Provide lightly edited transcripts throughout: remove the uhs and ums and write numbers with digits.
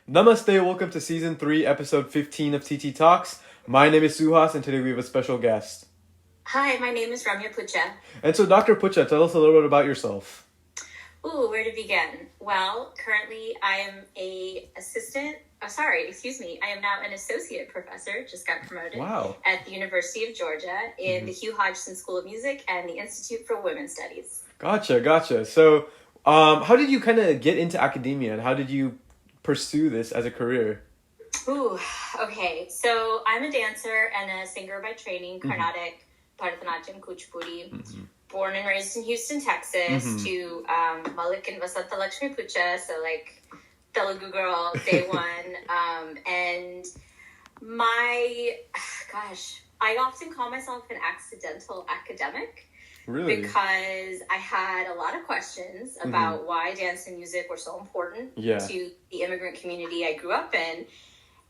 Namaste, welcome to Season 3, Episode 15 of TT Talks. My name is Suhaas, and today we have a special guest. Hi, my name is Rumya Putcha. And so, Dr. Putcha, tell us a little bit about yourself. Ooh, where to begin? Well, currently I am I am now an associate professor, just got promoted. Wow. At the University of Georgia in the Hugh Hodgson School of Music and the Institute for Women's Studies. Gotcha. So, how did you kind of get into academia, and how did you pursue this as a career? Ooh, okay. So I'm a dancer and a singer by training, Carnatic, Bharatanatyam, Kuchipudi. Born and raised in Houston, Texas, to Malik and Vasanta Lakshmi Putcha, so like Telugu girl, day one. And I often call myself an accidental academic. Really? Because I had a lot of questions about why dance and music were so important to the immigrant community I grew up in.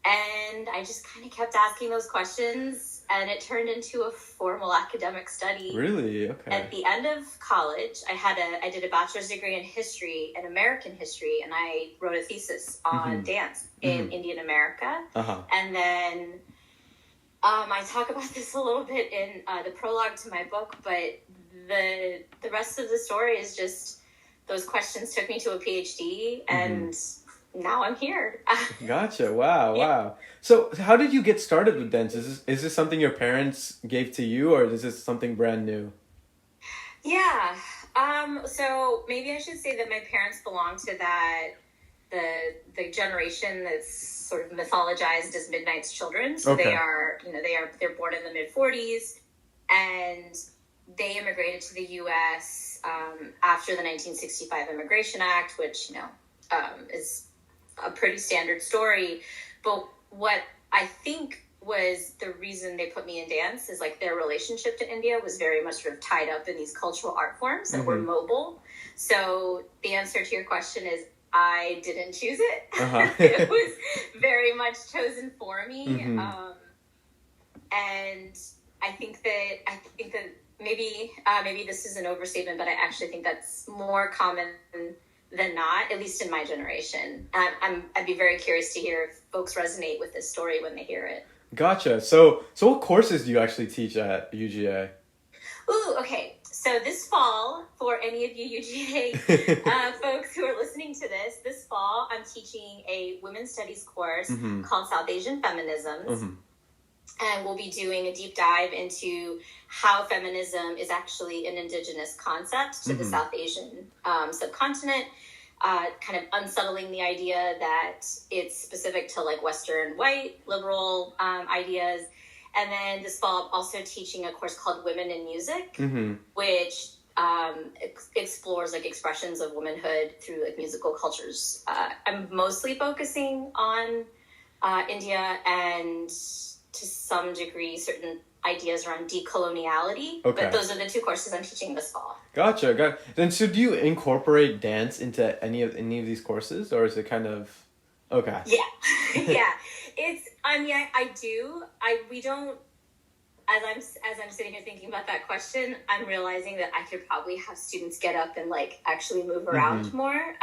And I just kind of kept asking those questions, and it turned into a formal academic study. Really? Okay. At the end of college, I did a bachelor's degree in history and American history, and I wrote a thesis on dance in Indian America. And then I talk about this a little bit in the prologue to my book, but the rest of the story is just those questions took me to a PhD, and now I'm here. Gotcha. Wow. So how did you get started with dance? Is this something your parents gave to you, or is this something brand new? Yeah. So maybe I should say that my parents belong to the generation that's sort of mythologized as Midnight's children. So they're born in the mid-40s, and they immigrated to the U.S. After the 1965 Immigration Act, which is a pretty standard story. But what I think was the reason they put me in dance is like their relationship to India was very much sort of tied up in these cultural art forms that were mobile. So the answer to your question is I didn't choose it. It was very much chosen for me. And I think that maybe this is an overstatement, but I actually think that's more common than not, at least in my generation. I'd be very curious to hear if folks resonate with this story when they hear it. Gotcha. So what courses do you actually teach at UGA? Ooh, okay. So this fall, for any of you UGA folks who are listening to this fall, I'm teaching a women's studies course called South Asian Feminisms. And we'll be doing a deep dive into how feminism is actually an indigenous concept to the South Asian subcontinent, kind of unsettling the idea that it's specific to like Western white liberal ideas. And then this fall, I'm also teaching a course called Women in Music, which explores like expressions of womanhood through like musical cultures. I'm mostly focusing on India and to some degree certain ideas around decoloniality. But those are the two courses I'm teaching this fall. Gotcha. Then so do you incorporate dance into any of these courses, or is it kind of okay? Yeah. I do. We don't. As I'm sitting here thinking about that question, I'm realizing that I could probably have students get up and like actually move around more.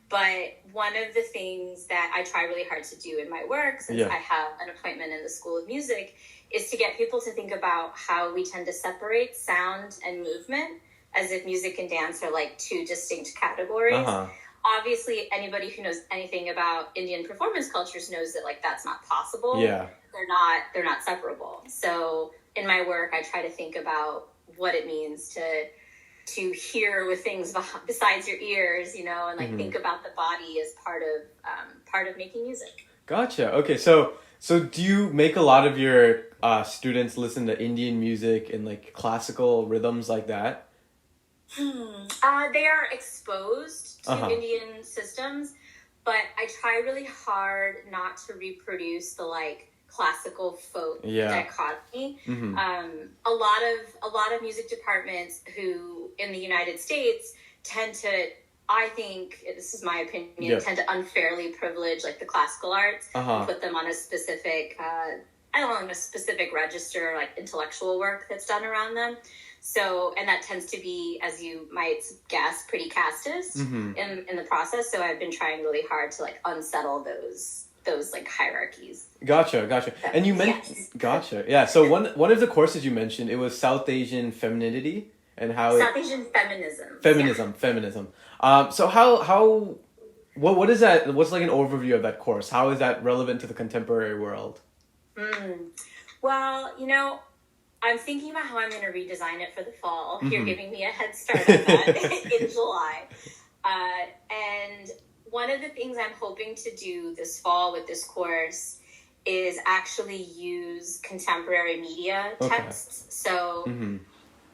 But one of the things that I try really hard to do in my work, since I have an appointment in the School of Music, is to get people to think about how we tend to separate sound and movement as if music and dance are like two distinct categories. Obviously, anybody who knows anything about Indian performance cultures knows that like that's not possible. Yeah. They're not separable. So in my work, I try to think about what it means to hear with things besides your ears, and like think about the body as part of making music. Gotcha. Okay, so do you make a lot of your students listen to Indian music and like classical rhythms like that? They are exposed to Indian systems, but I try really hard not to reproduce the like classical folk dichotomy. A lot of music departments who in the United States tend to, I think, this is my opinion, tend to unfairly privilege like the classical arts and put them on a specific, a specific register, like intellectual work that's done around them. So, and that tends to be, as you might guess, pretty casteist in the process. So I've been trying really hard to like unsettle those like hierarchies. Gotcha. And you mentioned, gotcha. Yeah. So one of the courses you mentioned, it was South Asian femininity and how South Asian feminism. Feminism. So how what is that? What's like an overview of that course? How is that relevant to the contemporary world? Well, I'm thinking about how I'm going to redesign it for the fall. You're giving me a head start on that in July. And one of the things I'm hoping to do this fall with this course is actually use contemporary media texts. So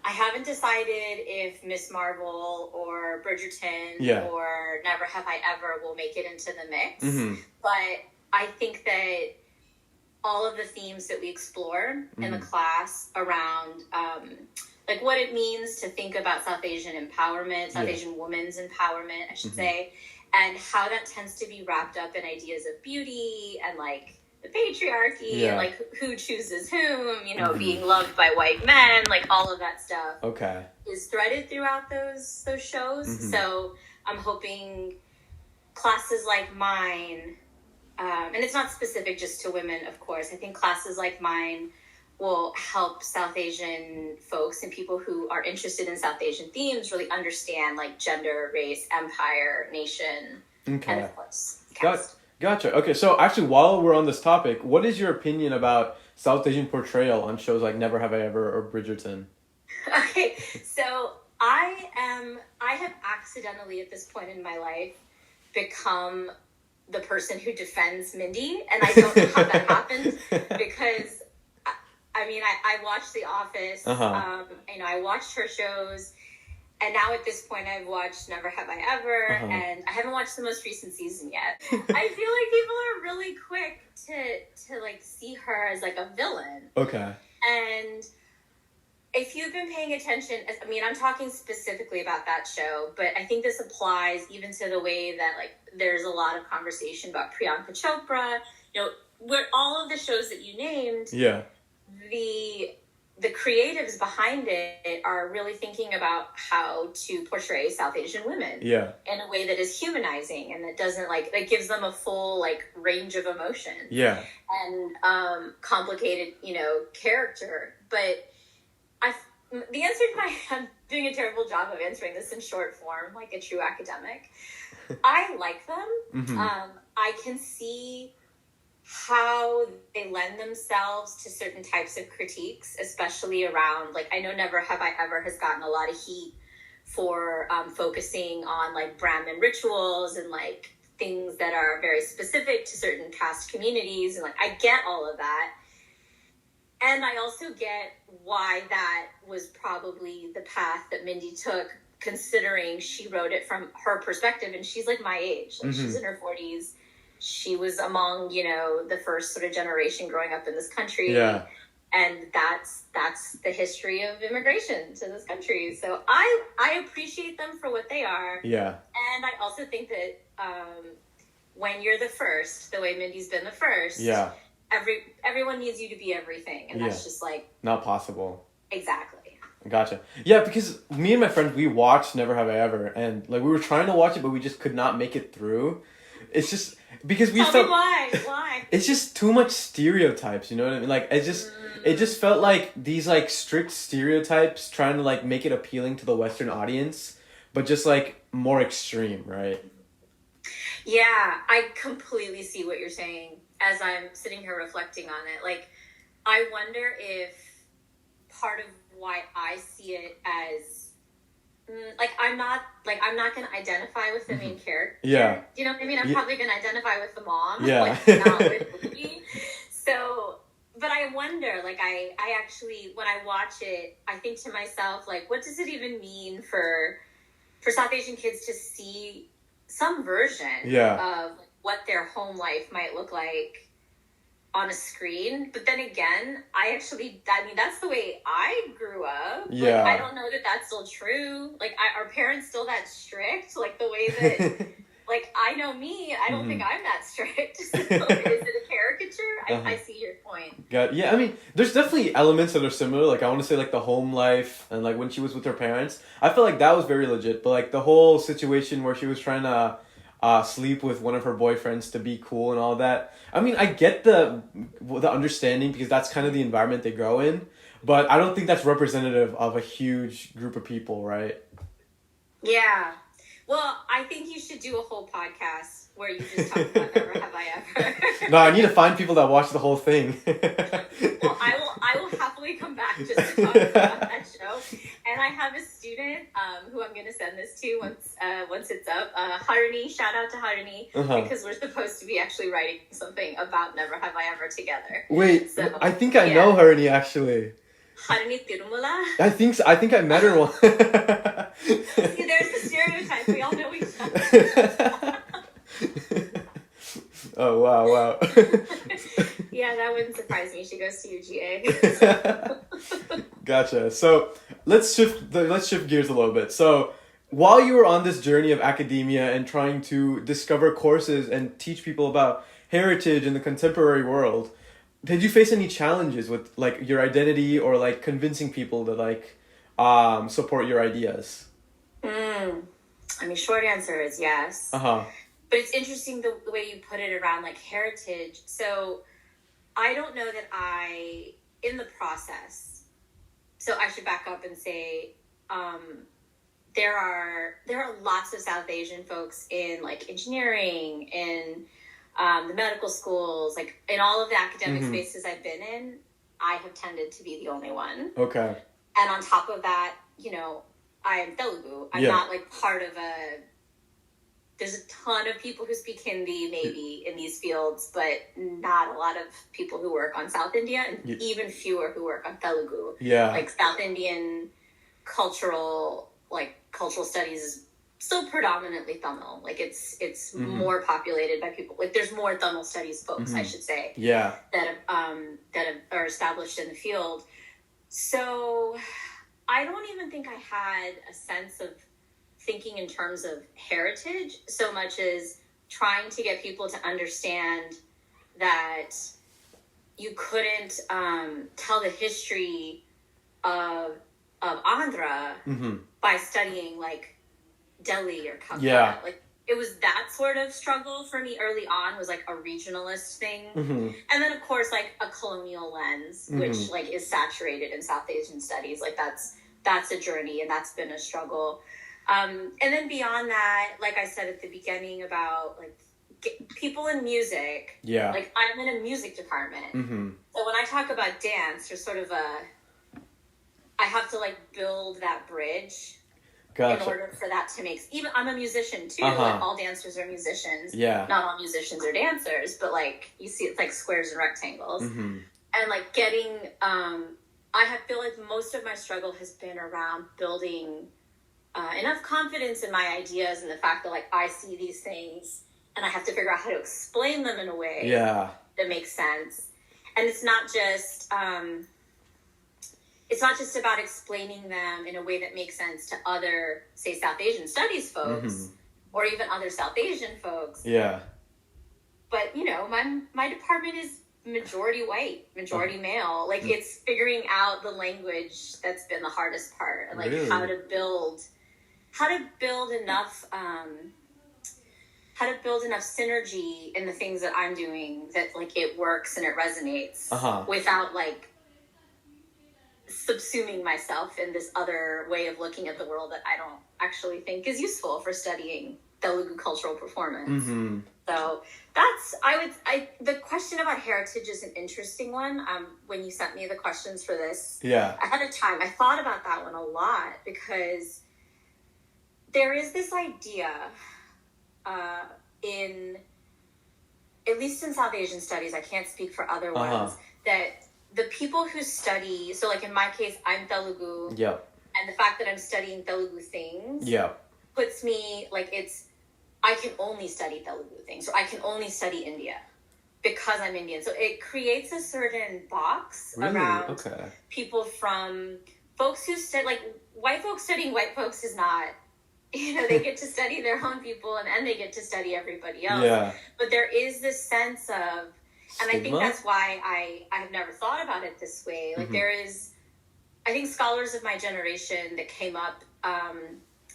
I haven't decided if Miss Marvel or Bridgerton or Never Have I Ever will make it into the mix. But I think that all of the themes that we explore in the class around like what it means to think about South Asian empowerment, South Asian women's empowerment, I should say, and how that tends to be wrapped up in ideas of beauty and like the patriarchy and like who chooses whom, being loved by white men, like all of that stuff is threaded throughout those shows. So I'm hoping classes like mine, and it's not specific just to women, of course. I think classes like mine will help South Asian folks and people who are interested in South Asian themes really understand like gender, race, empire, nation, and of course, caste. Gotcha. Okay, so actually, while we're on this topic, what is your opinion about South Asian portrayal on shows like Never Have I Ever or Bridgerton? Okay, so I have accidentally at this point in my life become the person who defends Mindy, and I don't know how that happened because I watched The Office. I watched her shows, and now at this point I've watched Never Have I Ever, and I haven't watched the most recent season yet. I feel like people are really quick to like see her as like a villain. Okay. And if you've been paying attention, I'm talking specifically about that show, but I think this applies even to the way that like there's a lot of conversation about Priyanka Chopra, where all of the shows that you named, the creatives behind it are really thinking about how to portray South Asian women in a way that is humanizing and that doesn't that gives them a full like range of emotion and complicated character. But the answer to I'm doing a terrible job of answering this in short form like a true academic. I like them. I can see how they lend themselves to certain types of critiques, especially around, like, I know Never Have I Ever has gotten a lot of heat for focusing on, like, Brahmin rituals and, like, things that are very specific to certain caste communities. And, like, I get all of that. And I also get why that was probably the path that Mindy took, considering she wrote it from her perspective. And she's, like, my age. Like, she's in her 40s. She was among, the first sort of generation growing up in this country. Yeah. And that's the history of immigration to this country. So I appreciate them for what they are. Yeah. And I also think that when you're the first, the way Mindy's been the first, everyone needs you to be everything. And that's just like... not possible. Exactly. Gotcha. Yeah, because me and my friends, we watched Never Have I Ever. And like we were trying to watch it, but we just could not make it through. It's just... because we felt why it's just too much stereotypes, you know what I mean? Like it just felt like these like strict stereotypes trying to like make it appealing to the Western audience, but just like more extreme, right? Yeah, I completely see what you're saying as I'm sitting here reflecting on it. Like, I wonder if part of why I see it as I'm not going to identify with the main character. Yeah. Do you know what I mean? I'm probably going to identify with the mom. Yeah. Like, not with me. So, but I wonder, like, I actually, when I watch it, I think to myself, like, what does it even mean for South Asian kids to see some version of what their home life might look like on a screen? But then again, that's the way I grew up. Yeah. Like, I don't know that that's still true. Like, are parents still that strict? Like, the way that, like, I know me, I don't think I'm that strict. So is it a caricature? I see your point. Yeah, I mean, there's definitely elements that are similar. Like, I want to say, like, the home life and, like, when she was with her parents. I feel like that was very legit. But, like, the whole situation where she was trying to sleep with one of her boyfriends to be cool and all that. I mean, I get the understanding because that's kind of the environment they grow in. But I don't think that's representative of a huge group of people, right? Yeah. Well, I think you should do a whole podcast where you just talk about Never Have I Ever. No, I need to find people that watch the whole thing. Well, I will happily come back just to talk about that show. And I have a student who I'm going to send this to once it's up. Harini, shout out to Harini, because we're supposed to be actually writing something about Never Have I Ever together. Wait, so, I think I know Harini actually. Harini Tirumala? I think I met her once. See, there's the stereotype. We all know each other. Oh, wow. Yeah, that wouldn't surprise me. She goes to UGA. Gotcha. So let's shift gears a little bit. So while you were on this journey of academia and trying to discover courses and teach people about heritage in the contemporary world, did you face any challenges with like your identity or like convincing people to like support your ideas? I mean, short answer is yes. But it's interesting the way you put it around like heritage. So I don't know that in the process, so I should back up and say there are lots of South Asian folks in like engineering, in the medical schools, like in all of the academic spaces I've been in, I have tended to be the only one. Okay. And on top of that, you know, I am Telugu. I'm not like part of there's a ton of people who speak Hindi maybe in these fields, but not a lot of people who work on South India, and even fewer who work on Telugu. Yeah. Like South Indian cultural studies is still predominantly Tamil. Like it's more populated by people. Like there's more Tamil studies folks, I should say. Yeah. That are established in the field. So I don't even think I had a sense of thinking in terms of heritage so much as trying to get people to understand that you couldn't tell the history of Andhra by studying like Delhi or Calcutta. Yeah. Like it was that sort of struggle for me early on, was like a regionalist thing. And then of course like a colonial lens, which like is saturated in South Asian studies. Like that's a journey, and that's been a struggle. And then beyond that, like I said at the beginning about like people in music, like I'm in a music department. So when I talk about dance, there's sort of I have to like build that bridge in order for that to make, even I'm a musician too, like all dancers are musicians. Not all musicians are dancers, but like you see it's like squares and rectangles. And like getting, I feel like most of my struggle has been around building enough confidence in my ideas and the fact that like I see these things and I have to figure out how to explain them in a way that makes sense. And it's not just about explaining them in a way that makes sense to other, say, South Asian studies folks or even other South Asian folks. But you know, my department is majority white, majority male. Like it's figuring out the language that's been the hardest part, and like how to build enough synergy in the things that I'm doing that like it works and it resonates without like subsuming myself in this other way of looking at the world that I don't actually think is useful for studying Telugu cultural performance. So the question about heritage is an interesting one. When you sent me the questions for this ahead of time, I thought about that one a lot, because there is this idea at least in South Asian studies, I can't speak for other ones, that the people who study, so like in my case, I'm Telugu, and the fact that I'm studying Telugu things puts me, like I can only study Telugu things, or I can only study India because I'm Indian. So it creates a certain box around people from folks who study, like white folks studying white folks is not, you know, they get to study their own people and then they get to study everybody else. But there is this sense of, And I think that's why I have never thought about it this way. Like I think scholars of my generation that came up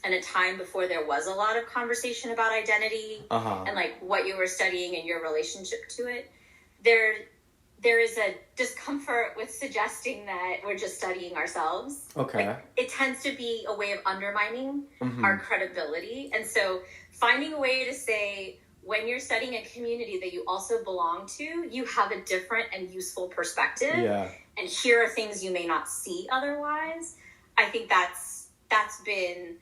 in a time before there was a lot of conversation about identity and like what you were studying and your relationship to it, there is a discomfort with suggesting that we're just studying ourselves. Okay. Like, it tends to be a way of undermining our credibility. And so finding a way to say, when you're studying a community that you also belong to, you have a different and useful perspective. Yeah. And here are things you may not see otherwise. I think that's been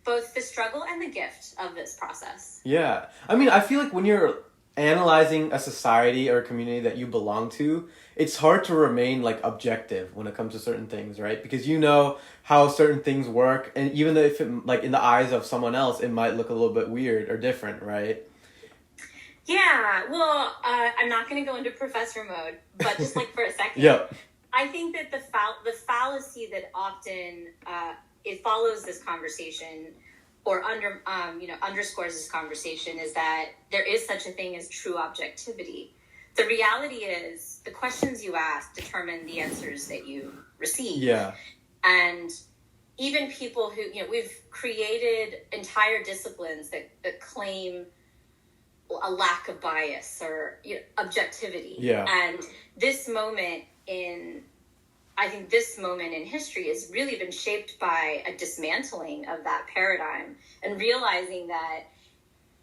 both the struggle and the gift of this process. Yeah. I mean, I feel like when you're analyzing a society or a community that you belong to, it's hard to remain like objective when it comes to certain things, right? Because you know how certain things work, and even if it, like in the eyes of someone else, it might look a little bit weird or different, right? Yeah, well, I'm not going to go into professor mode, but just like for a second. Yep. I think that the fallacy that often it follows this conversation or underscores this conversation is that there is such a thing as true objectivity. The reality is the questions you ask determine the answers that you receive. Yeah. And even people who, we've created entire disciplines that claim a lack of bias or objectivity. Yeah. And this moment in history has really been shaped by a dismantling of that paradigm and realizing that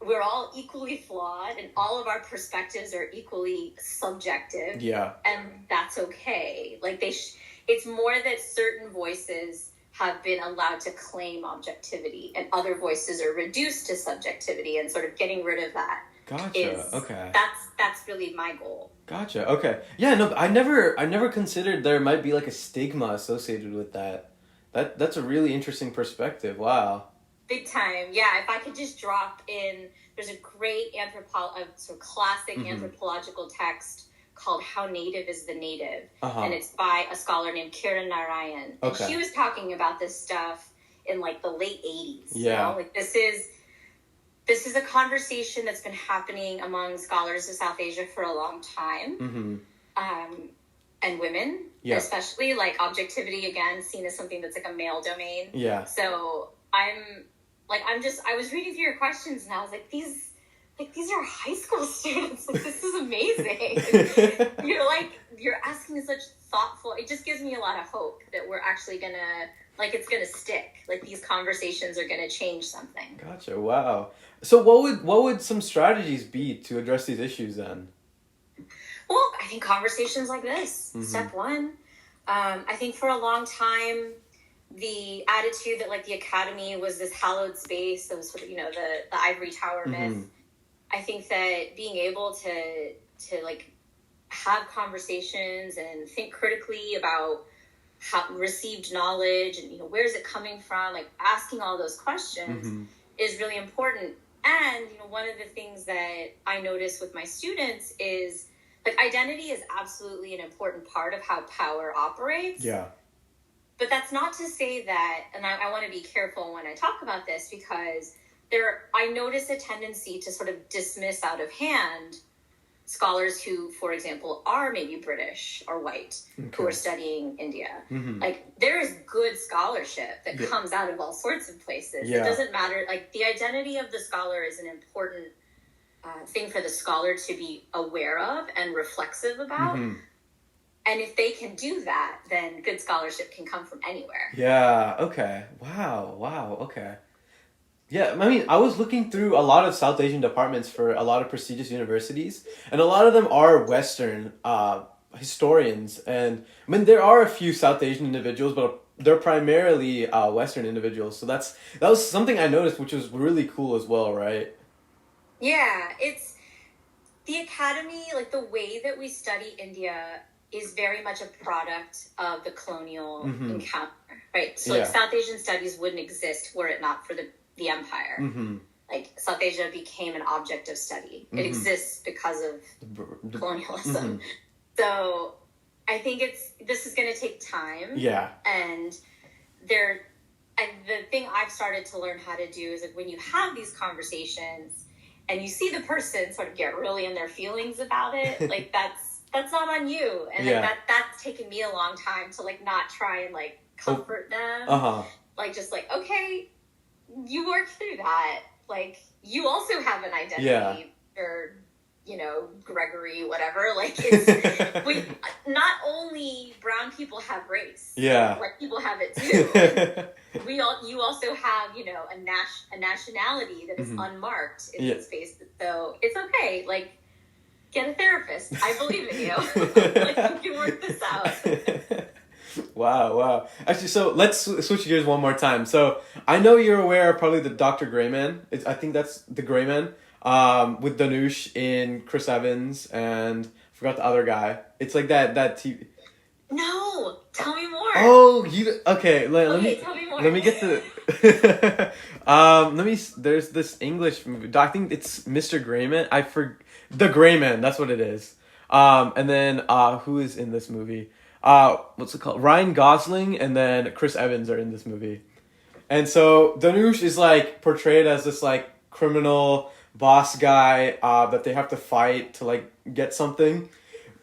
we're all equally flawed and all of our perspectives are equally subjective. Yeah. And that's okay. Like it's more that certain voices have been allowed to claim objectivity and other voices are reduced to subjectivity, and sort of getting rid of that. Gotcha. Okay. That's really my goal. Gotcha. Okay. Yeah, no, I never considered there might be like a stigma associated with that. That's a really interesting perspective. Wow. Big time. Yeah, if I could just drop in, there's a great sort of classic anthropological text called How Native is the Native. And it's by a scholar named Kiran Narayan. And she was talking about this stuff in like the late 80s. Yeah. You know? Like this is a conversation that's been happening among scholars of South Asia for a long time. And women, especially, like objectivity, again, seen as something that's like a male domain. Yeah. So I was reading through your questions and I was like, these are high school students. Like, this is amazing. You're asking such thoughtful, it just gives me a lot of hope that we're actually it's gonna stick. Like, these conversations are gonna change something. Gotcha. Wow. So what would some strategies be to address these issues then? Well, I think conversations like this, step one. I think for a long time, the attitude that like the academy was this hallowed space, that was sort of, the ivory tower myth. I think that being able to like have conversations and think critically about how received knowledge and, where's it coming from, like asking all those questions is really important. And, one of the things that I notice with my students is like identity is absolutely an important part of how power operates. Yeah. But that's not to say that, and I want to be careful when I talk about this, because I notice a tendency to sort of dismiss out of hand scholars who, for example, are maybe British or white, who are studying India. Like, there is good scholarship that comes out of all sorts of places. It doesn't matter. Like, the identity of the scholar is an important thing for the scholar to be aware of and reflexive about. And if they can do that, then good scholarship can come from anywhere. Yeah, okay. Wow, okay. Yeah, I mean, I was looking through a lot of South Asian departments for a lot of prestigious universities, and a lot of them are Western historians. And I mean, there are a few South Asian individuals, but they're primarily Western individuals. So that was something I noticed, which was really cool as well, right? Yeah, it's the academy, like the way that we study India is very much a product of the colonial encounter, right? So like South Asian studies wouldn't exist were it not for the empire. Like, South Asia became an object of study. It exists because of colonialism. So I think this is going to take time. Yeah. And the thing I've started to learn how to do is, like, when you have these conversations and you see the person sort of get really in their feelings about it, like that's not on you. And like that's taken me a long time to like not try and like comfort them. Like just like, okay, you work through that. Like you also have an identity or, you know, Gregory, whatever. Like it's not only brown people have race. Yeah. White people have it too. You also have, you know, a nationality that is unmarked in these spaces. So it's okay. Like, get a therapist. I believe in you. Like, you can work this out. Wow. Actually, so let's switch gears one more time. So I know you're aware of probably the Dr. Gray Man. I think that's the Gray Man. With Dhanush in Chris Evans and I forgot the other guy. It's like that TV. No, tell me more. Oh, okay. Let me tell me more. Let me get the. There's this English movie. I think it's Mr. Grayman. The Grayman. That's what it is. And then who is in this movie? What's it called? Ryan Gosling and then Chris Evans are in this movie. And so Dhanush is like portrayed as this like criminal boss guy that they have to fight to like get something.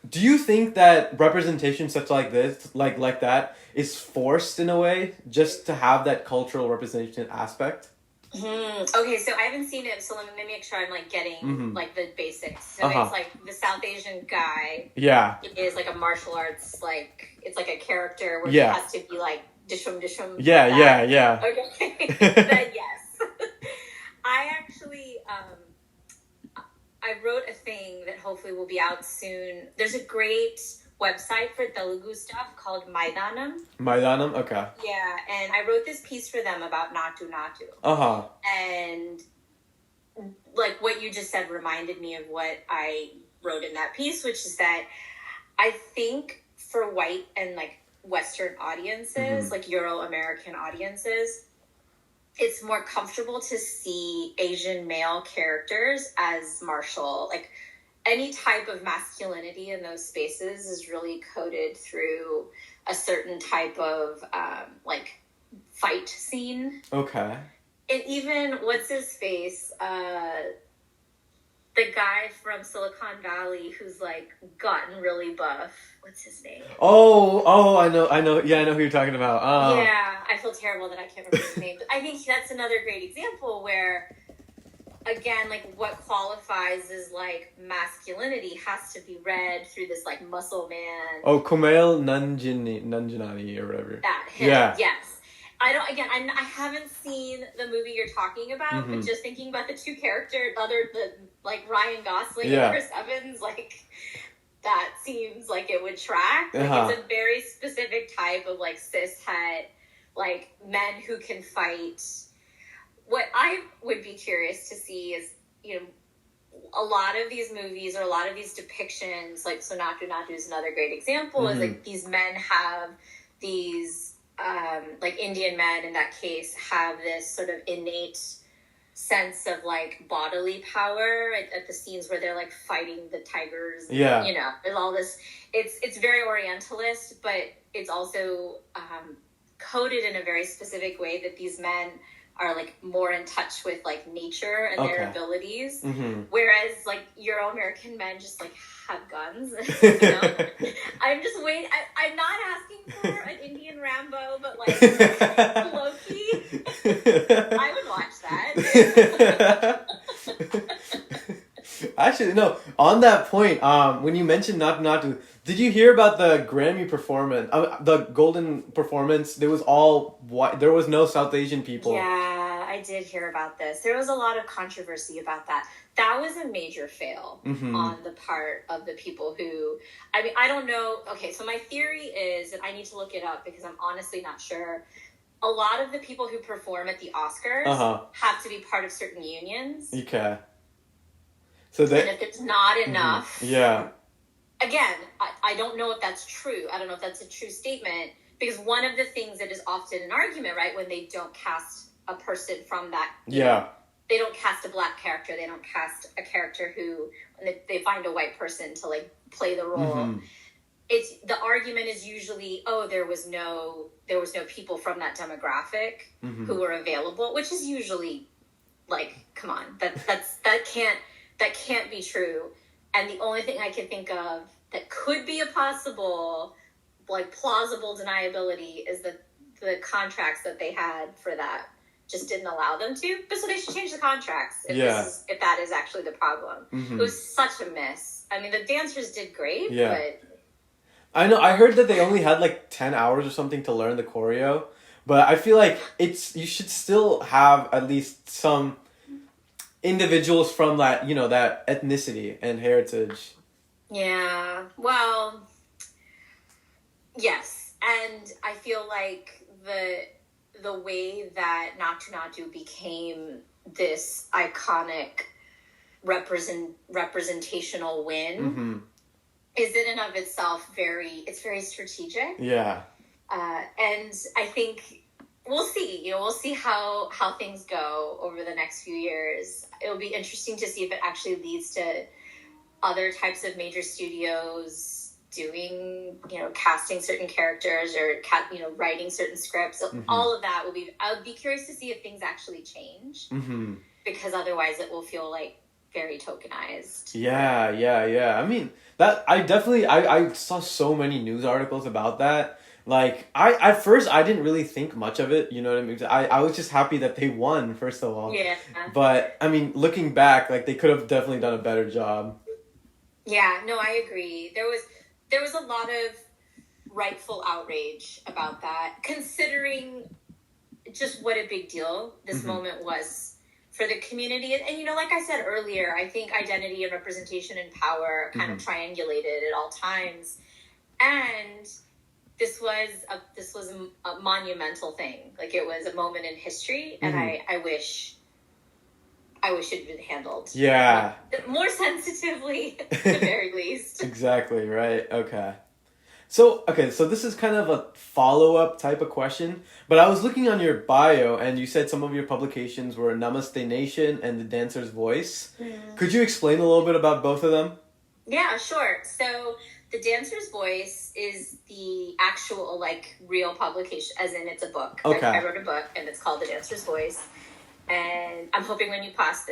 Do you think that representation such like this, like that, is forced in a way just to have that cultural representation aspect? Okay, so I haven't seen it, so let me make sure I'm like getting like the basics. So it's like the South Asian guy. Yeah. Is like a martial arts, like it's like a character where he has to be like dishum. Yeah. Okay. Then yes. I actually I wrote a thing that hopefully will be out soon. There's a great website for Telugu stuff called Maidanam. Maidanam? Okay. Yeah, and I wrote this piece for them about Natu. And like what you just said reminded me of what I wrote in that piece, which is that I think for white and like Western audiences, like Euro-American audiences, it's more comfortable to see Asian male characters as martial. Like any type of masculinity in those spaces is really coded through a certain type of like fight scene. Okay. And even what's his face? The guy from Silicon Valley who's like gotten really buff. What's his name? Oh, I know. Yeah, I know who you're talking about. Yeah, I feel terrible that I can't remember his name. But I think that's another great example where, again, like what qualifies as like masculinity has to be read through this like muscle man. Oh, Kumail Nanjiani or whatever. That him. Yeah. Yes. I haven't seen the movie you're talking about, but just thinking about the two characters, like Ryan Gosling and Chris Evans, like that seems like it would track. Like it's a very specific type of like cishet, like men who can fight. What I would be curious to see is, you know, a lot of these movies or a lot of these depictions, like so Natu is another great example, is like these men have these like Indian men in that case have this sort of innate sense of like bodily power at the scenes where they're like fighting the tigers. Yeah. You know, there's all this, it's very Orientalist, but it's also coded in a very specific way that these men are like more in touch with like nature and their abilities. Whereas like Euro-American men just like have guns. You know? I'm just waiting. I'm not asking for an Indian Rambo, but like Loki. I would watch that. Actually, no. On that point, when you mentioned Natu, did you hear about the Grammy performance? The Golden performance. There was all white. There was no South Asian people. Yeah, I did hear about this. There was a lot of controversy about that. That was a major fail on the part of the people who. I mean, I don't know. Okay, so my theory is, and I need to look it up because I'm honestly not sure. A lot of the people who perform at the Oscars have to be part of certain unions. Okay. So and if it's not enough, again, I don't know if that's true. I don't know if that's a true statement, because one of the things that is often an argument, right, when they don't cast a person from that, they don't cast a black character, they don't cast a character who, when they find a white person to like play the role. It's the argument is usually, there was no people from that demographic who were available, which is usually Like, come on, that can't be true. And the only thing I can think of that could be a possible, like, plausible deniability is that the contracts that they had for that just didn't allow them to. But so they should change the contracts if that is actually the problem. It was such a miss. I mean, the dancers did great, but... I know, I heard that they only had like 10 hours or something to learn the choreo, but I feel like you should still have at least some individuals from that, you know, that ethnicity and heritage. Yeah, well, yes. And I feel like the way that Natu Natu became this iconic representational win is in and of itself very strategic. Yeah. And I think we'll see. You know, we'll see how things go over the next few years. It'll be interesting to see if it actually leads to other types of major studios doing, you know, casting certain characters or writing certain scripts. All of that I would be curious to see if things actually change, because otherwise it will feel like very tokenized. Yeah. I mean, that I saw so many news articles about that. Like, at first I didn't really think much of it, you know what I mean? I was just happy that they won, first of all. Yeah. But I mean, looking back, like, they could have definitely done a better job. Yeah, no, I agree. There was a lot of rightful outrage about that, considering just what a big deal this moment was for the community. And, you know, like I said earlier, I think identity and representation and power kind of triangulated at all times. And this was a monumental thing. Like, it was a moment in history, and I wish it had been handled more sensitively, at the very least. Exactly, right. Okay. So this is kind of a follow-up type of question, but I was looking on your bio, and you said some of your publications were Namaste Nation and The Dancer's Voice. Could you explain a little bit about both of them? Yeah, sure. So The Dancer's Voice is the actual, like, real publication, as in it's a book. Okay. I wrote a book, and it's called The Dancer's Voice. And I'm hoping when you post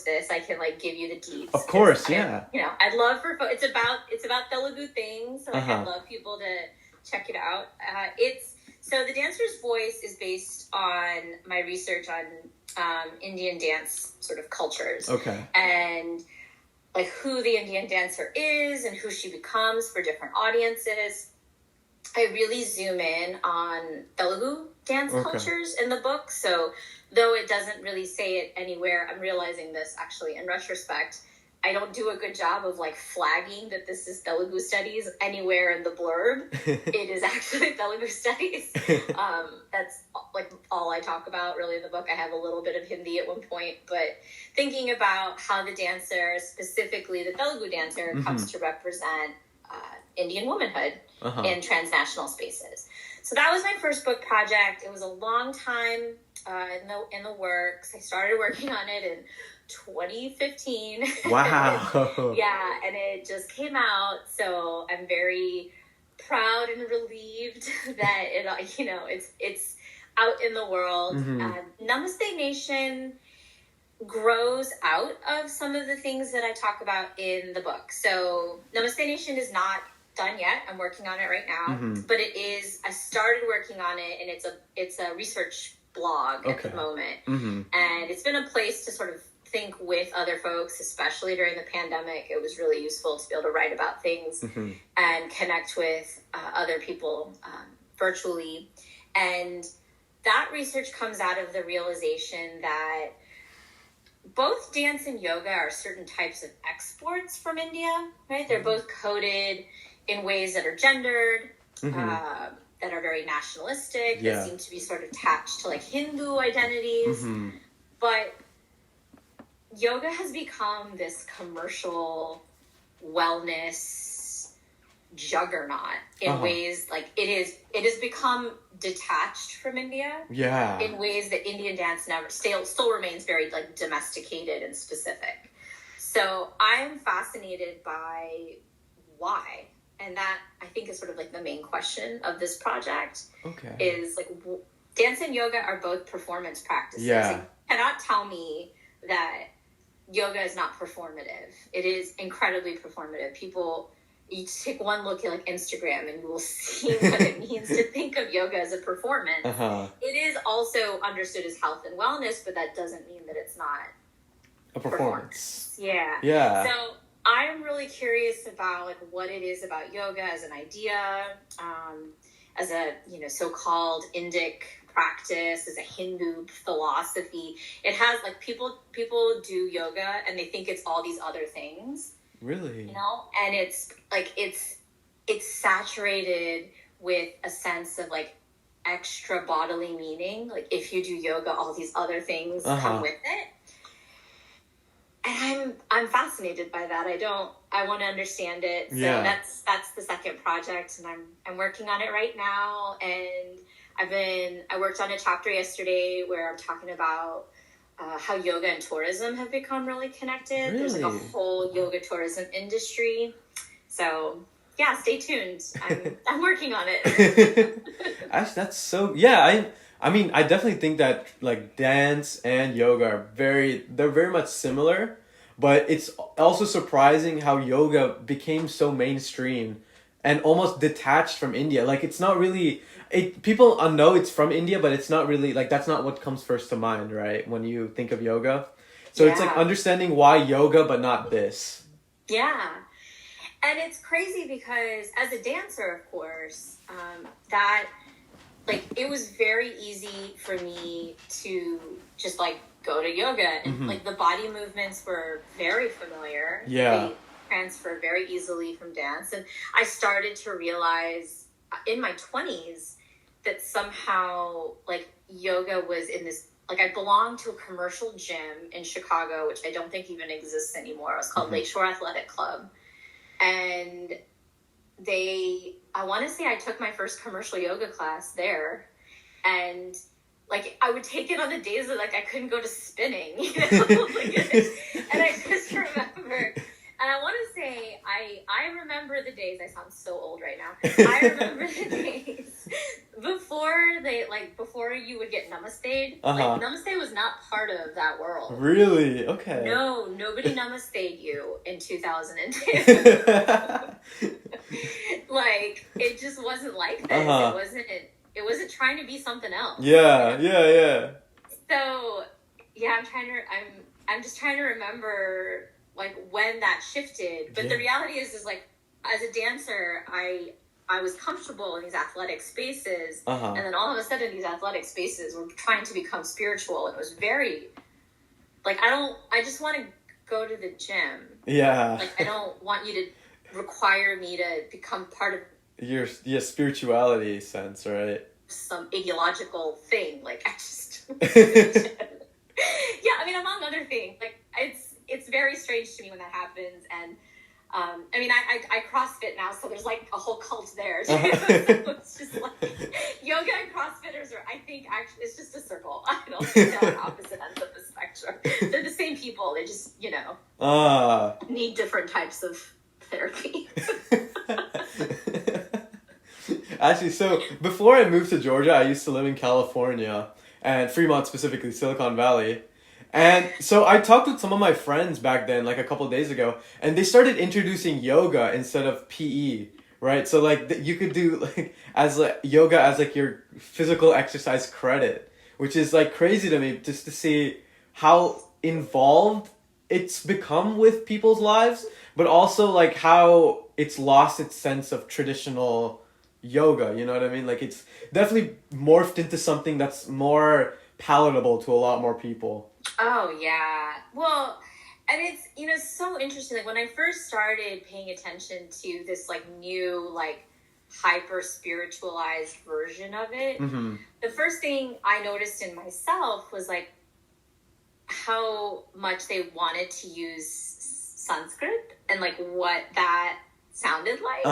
this, I can, like, give you the deets. Of course, yeah. I'd love for it's about Telugu things, so I'd love people to check it out. So The Dancer's Voice is based on my research on Indian dance sort of cultures. Okay. And, like, who the Indian dancer is and who she becomes for different audiences. I really zoom in on Telugu dance cultures in the book. So though it doesn't really say it anywhere, I'm realizing this actually in retrospect, I don't do a good job of, like, flagging that this is Telugu studies anywhere in the blurb. It is actually Telugu studies. That's, like, all I talk about really in the book. I have a little bit of Hindi at one point, but thinking about how the dancer, specifically the Telugu dancer, comes to represent Indian womanhood in transnational spaces. So that was my first book project. It was a long time in the works. I started working on it in 2015. Wow. Yeah, and it just came out. So I'm very proud and relieved that it's out in the world. Namaste Nation grows out of some of the things that I talk about in the book. So Namaste Nation is not done yet. I'm working on it right now, but it is. I started working on it, and it's a research blog at the moment, and it's been a place to sort of think with other folks, especially during the pandemic. It was really useful to be able to write about things and connect with other people virtually, and that research comes out of the realization that both dance and yoga are certain types of exports from India, right? They're both coded in ways that are gendered, that are very nationalistic, that seem to be sort of attached to, like, Hindu identities. But yoga has become this commercial wellness juggernaut in ways, like, it has become detached from India in ways that Indian dance still remains very, like, domesticated and specific. So I'm fascinated by why. And that, I think, is sort of, like, the main question of this project. Is, like, dance and yoga are both performance practices. You cannot tell me that yoga is not performative. It is incredibly performative. People, you just take one look at like Instagram and you will see what it means to think of yoga as a performance. It is also understood as health and wellness, but that doesn't mean that it's not a performance. Yeah. So I'm really curious about like what it is about yoga as an idea, as a so-called Indic practice, as a Hindu philosophy. It has like people do yoga and they think it's all these other things. Really? And it's like it's saturated with a sense of like extra bodily meaning. Like if you do yoga, all these other things come with it. And I'm fascinated by that. I want to understand it. So that's the second project, and I'm working on it right now. And I worked on a chapter yesterday where I'm talking about how yoga and tourism have become really connected. Really? There's like a whole yoga tourism industry. So yeah, stay tuned. I'm working on it. Actually, that's so I mean, I definitely think that like dance and yoga are they're very much similar, but it's also surprising how yoga became so mainstream and almost detached from India. Like it's not really, people know it's from India, but it's not really like, that's not what comes first to mind, right? When you think of yoga. So it's like understanding why yoga, but not this. Yeah. And it's crazy because as a dancer, of course, that like it was very easy for me to just like go to yoga and like the body movements were very familiar. They transfer very easily from dance. And I started to realize in my 20s that somehow like yoga was in this, like I belonged to a commercial gym in Chicago, which I don't think even exists anymore. It was called Lakeshore Athletic Club. And I want to say I took my first commercial yoga class there, and like I would take it on the days that like I couldn't go to spinning, and I just remember, and I want to say I remember the days. I sound so old right now. I remember the days before you would get Namaste. Like Namaste was not part of that world. Really? Okay. No, nobody Namaste'd you in 2002. Like it just wasn't like this. It wasn't trying to be something else. Yeah. So yeah, I'm just trying to remember like when that shifted. But the reality is like as a dancer, I was comfortable in these athletic spaces, and then all of a sudden these athletic spaces were trying to become spiritual, and it was very like I just want to go to the gym. Yeah. Like I don't want you to require me to become part of your spirituality sense, right? Some ideological thing. Like I just I mean among other things, like it's very strange to me when that happens. And I mean I CrossFit now, so there's like a whole cult there. So it's just like yoga and CrossFitters are, I think actually it's just a circle. I don't think they're on opposite ends of the spectrum. They're the same people, they just need different types of therapy. Actually, so before I moved to Georgia, I used to live in California, and Fremont specifically, Silicon Valley. And so I talked with some of my friends back then, like a couple of days ago, and they started introducing yoga instead of PE, right? So like you could do like yoga as like your physical exercise credit, which is like crazy to me just to see how involved it's become with people's lives, but also like how it's lost its sense of traditional yoga, you know what I mean? Like it's definitely morphed into something that's more palatable to a lot more people. Oh yeah. Well, and it's so interesting. Like when I first started paying attention to this like new like hyper spiritualized version of it, the first thing I noticed in myself was like how much they wanted to use Sanskrit and like what that sounded like.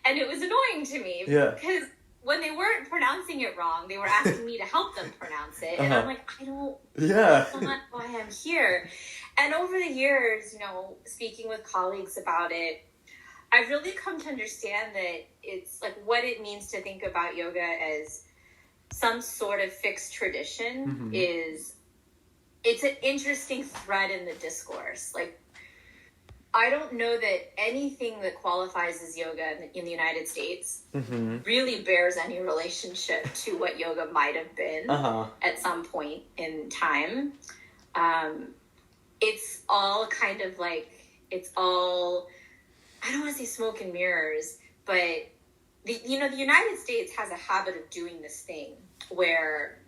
And it was annoying to me because when they weren't pronouncing it wrong, they were asking me to help them pronounce it. And I'm like, that's not why I'm here. And over the years, speaking with colleagues about it, I've really come to understand that it's like what it means to think about yoga as some sort of fixed tradition is it's an interesting thread in the discourse. Like, I don't know that anything that qualifies as yoga in the United States really bears any relationship to what yoga might have been at some point in time. It's all kind of like, it's all, I don't want to say smoke and mirrors, but the United States has a habit of doing this thing where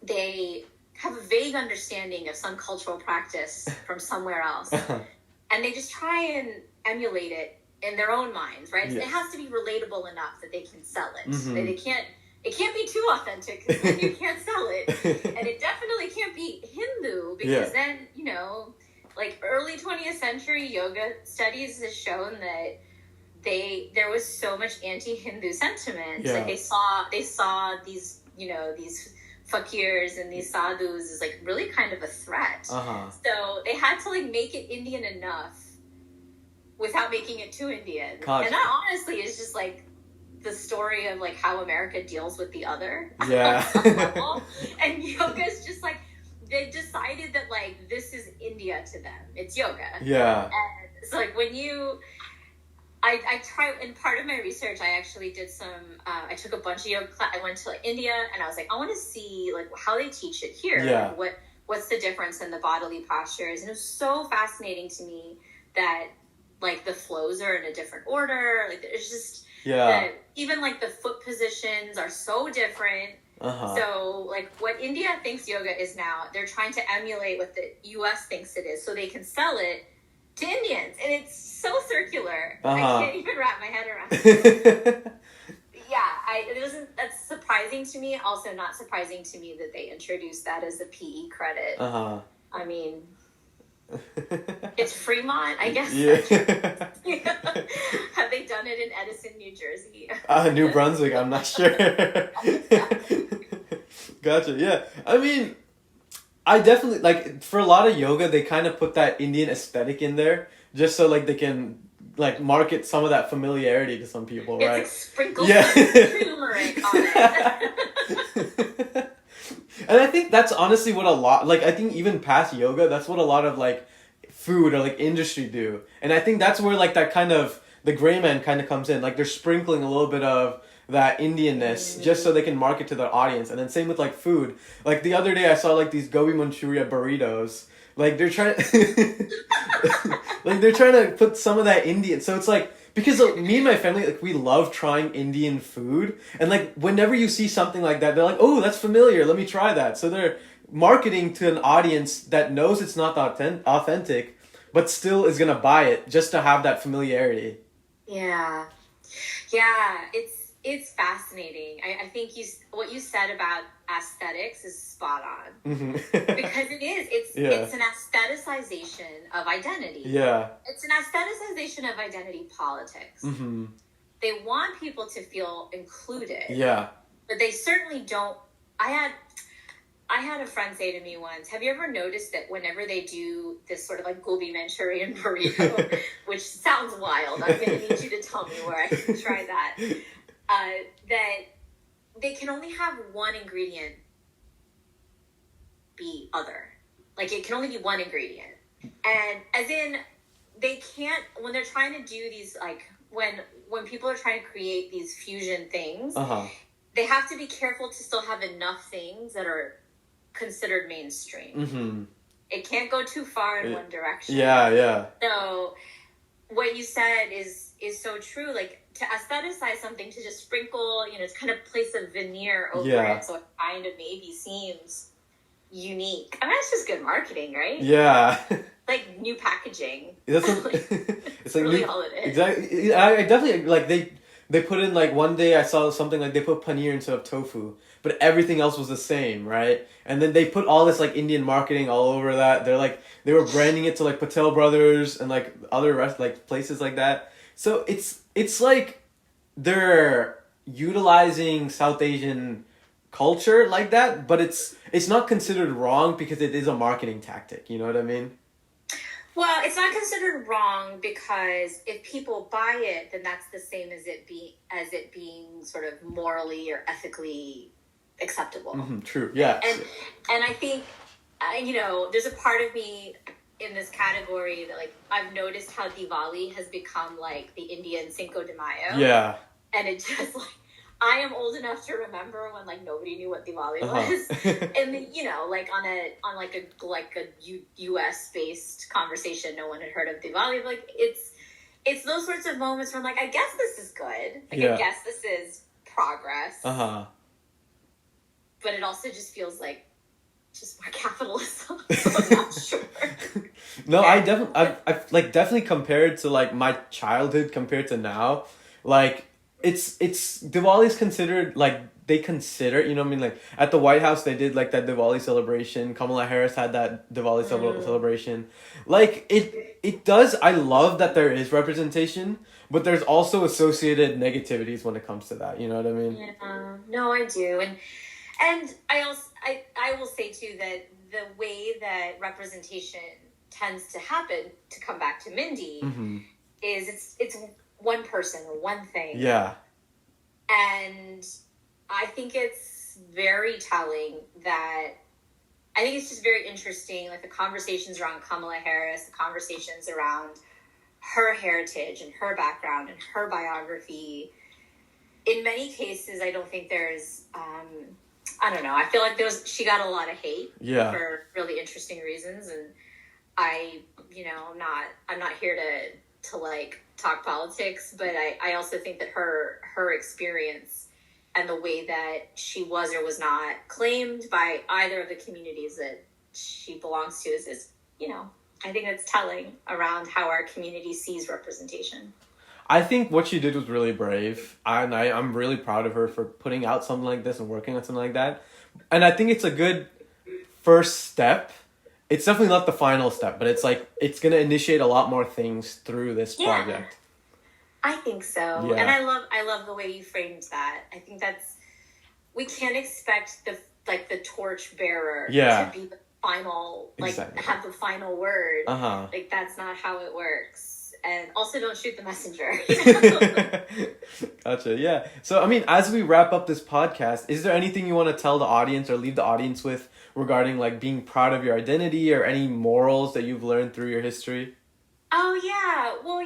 they have a vague understanding of some cultural practice from somewhere else. And they just try and emulate it in their own minds, right? Yeah. It has to be relatable enough that they can sell it. It can't be too authentic because then you can't sell it. And it definitely can't be Hindu because then, like early 20th century yoga studies has shown that there was so much anti-Hindu sentiment. Like they saw these, these fakirs and these sadhus is like really kind of a threat. So they had to like make it Indian enough without making it too Indian. Gotcha. And that honestly is just like the story of like how America deals with the other. Yeah. And yoga's just like, they decided that like this is India to them. It's yoga. Yeah. And so like when I tried, in part of my research, I actually did some, I took a bunch of yoga class. I went to India and I was like, I want to see like how they teach it here. Yeah. Like, what's the difference in the bodily postures? And it was so fascinating to me that like the flows are in a different order. Like it's just, that even like the foot positions are so different. So like what India thinks yoga is now, they're trying to emulate what the US thinks it is so they can sell it to Indians. And it's so circular. I can't even wrap my head around it. That's surprising to me. Also not surprising to me that they introduced that as a PE credit. I mean, it's Fremont, I guess. Have they done it in Edison, New Jersey? New Brunswick, I'm not sure. Gotcha, yeah. I mean, I definitely, like, for a lot of yoga, they kind of put that Indian aesthetic in there, just so, like, they can, like, market some of that familiarity to some people, right? It's like sprinkled turmeric on it. And I think that's honestly what a lot, like, I think even past yoga, that's what a lot of, like, food or, like, industry do. And I think that's where, like, that kind of, the gray man kind of comes in. Like, they're sprinkling a little bit of that Indianness just so they can market to their audience. And then same with, like, food. Like, the other day I saw, like, these gobi Manchuria burritos. Like, they're trying like, they're trying to put some of that Indian. So it's, like, because me and my family, like, we love trying Indian food. And, like, whenever you see something like that, they're like, oh, that's familiar. Let me try that. So they're marketing to an audience that knows it's not authentic, but still is going to buy it just to have that familiarity. Yeah, it's fascinating. I think what you said about aesthetics is spot on. Because it is. It's an aestheticization of identity. Yeah. It's an aestheticization of identity politics. They want people to feel included. Yeah. But they certainly don't. I had a friend say to me once, have you ever noticed that whenever they do this sort of like gobi Manchurian burrito, which sounds wild, I'm going to need you to tell me where I can try that, that they can only have one ingredient be other. Like it can only be one ingredient. And as in, they can't, when they're trying to do these, like, when people are trying to create these fusion things, they have to be careful to still have enough things that are considered mainstream. It can't go too far in one direction. Yeah. So what you said is so true. Like to aestheticize something, to just sprinkle, it's kind of place a veneer over it, so it kind of maybe seems unique. I mean, it's just good marketing, right? Yeah. Like new packaging. It's like really all it is. Exactly. I definitely like they put in, like, one day I saw something like they put paneer instead of tofu, but everything else was the same, right? And then they put all this, like, Indian marketing all over that. They were branding it to, like, Patel Brothers and, like, other places like that. So it's like they're utilizing South Asian culture like that, but it's not considered wrong because it is a marketing tactic. You know what I mean? Well, it's not considered wrong because if people buy it, then that's the same as it being sort of morally or ethically acceptable. True. Yeah. And I think there's a part of me in this category that, like, I've noticed how Diwali has become like the Indian Cinco de Mayo. Yeah. And it just, like, I am old enough to remember when, like, nobody knew what Diwali was. And, like, on a US based conversation, no one had heard of Diwali. Like, it's those sorts of moments where I'm like, I guess this is good. Like, I guess this is progress. But it also just feels like just more capitalism. So I'm not sure. No, I've definitely compared to, like, my childhood compared to now, like, it's Diwali's considered, like, they consider, you know what I mean, like, at the White House they did, like, that Diwali celebration. Kamala Harris had that Diwali celebration. Like, it does, I love that there is representation, but there's also associated negativities when it comes to that, you know what I mean? Yeah, no, I do. And I will say too that the way that representation tends to happen, to come back to Mindy, is it's one person or one thing. Yeah. And I think it's very telling that, I think it's just very interesting, like, the conversations around Kamala Harris, the conversations around her heritage and her background and her biography. In many cases, I don't think there's, I don't know, I feel like she got a lot of hate for really interesting reasons. And I'm not here to like talk politics, but I also think that her experience and the way that she was or was not claimed by either of the communities that she belongs to is I think it's telling around how our community sees representation. I think what she did was really brave. I'm really proud of her for putting out something like this and working on something like that. And I think it's a good first step. It's definitely not the final step, but it's like, it's going to initiate a lot more things through this project. I think so. Yeah. And I love the way you framed that. I think we can't expect the torch bearer to be the final, have the final word. Like, that's not how it works. And also, don't shoot the messenger. Gotcha. Yeah. So, I mean, as we wrap up this podcast, is there anything you want to tell the audience or leave the audience with regarding, like, being proud of your identity or any morals that you've learned through your history? Oh yeah. Well,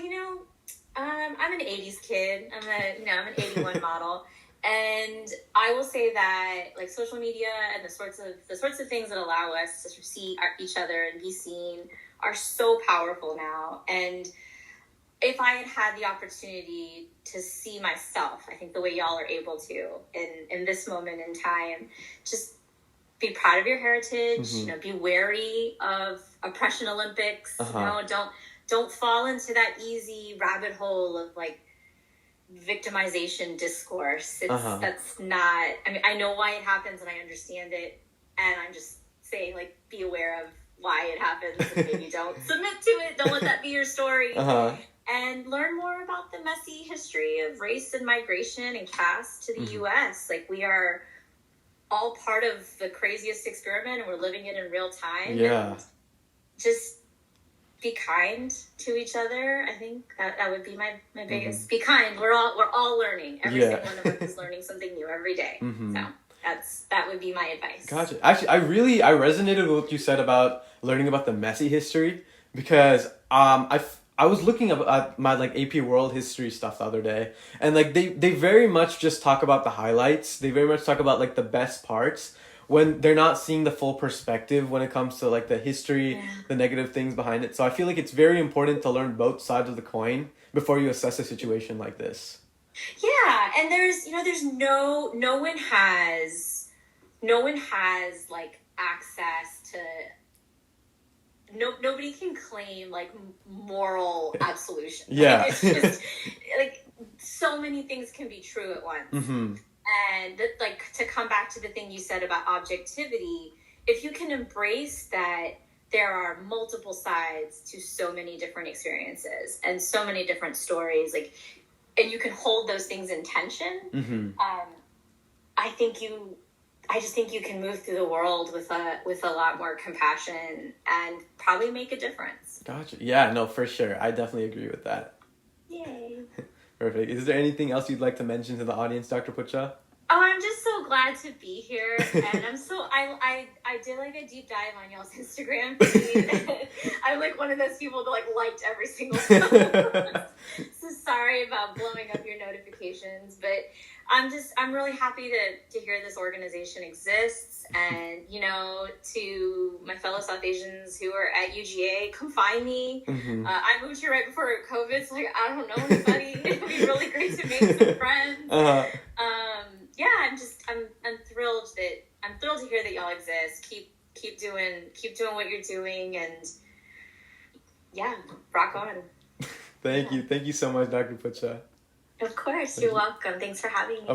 I'm an 80s kid. I'm an 81 model. And I will say that, like, social media and the sorts of things that allow us to see each other and be seen are so powerful now. And if I had the opportunity to see myself, I think the way y'all are able to in this moment in time, just be proud of your heritage, be wary of oppression Olympics, don't fall into that easy rabbit hole of, like, victimization discourse. That's not, I mean, I know why it happens and I understand it, and I'm just saying, like, be aware of why it happens and maybe don't submit to it. Don't let that be your story. And learn more about the messy history of race and migration and caste to the U.S. Like, we are all part of the craziest experiment, and we're living it in real time. Yeah. And just be kind to each other. I think that would be my biggest. Be kind. We're all learning. Every single one of us is learning something new every day. So that would be my advice. Gotcha. Actually, I resonated with what you said about learning about the messy history, because I was looking at my, like, AP World History stuff the other day, and, like, they very much just talk about the highlights. They very much talk about, like, the best parts, when they're not seeing the full perspective when it comes to, like, the history, the negative things behind it. So I feel like it's very important to learn both sides of the coin before you assess a situation like this. Yeah, and there's no one has like access to. Nobody can claim, like, moral absolution. Yeah. Like, it's just, like, so many things can be true at once. And, like, to come back to the thing you said about objectivity, if you can embrace that there are multiple sides to so many different experiences and so many different stories, like, and you can hold those things in tension, I just think you can move through the world with a lot more compassion and probably make a difference. Gotcha. Yeah, no, for sure. I definitely agree with that. Yay. Perfect. Is there anything else you'd like to mention to the audience, Dr. Putcha? Oh, I'm just so glad glad to be here, and I did like a deep dive on y'all's Instagram feed. I'm like one of those people that like liked every single post. So sorry about blowing up your notifications, but I'm really happy to hear this organization exists, and to my fellow South Asians who are at UGA, come find me. I moved here right before COVID, so like I don't know anybody. It'd be really great to make some friends. Yeah, I'm thrilled to hear that y'all exist. Keep doing what you're doing, and yeah, rock on. Thank you so much, Dr. Putcha. Of course, you're welcome. Thanks for having me.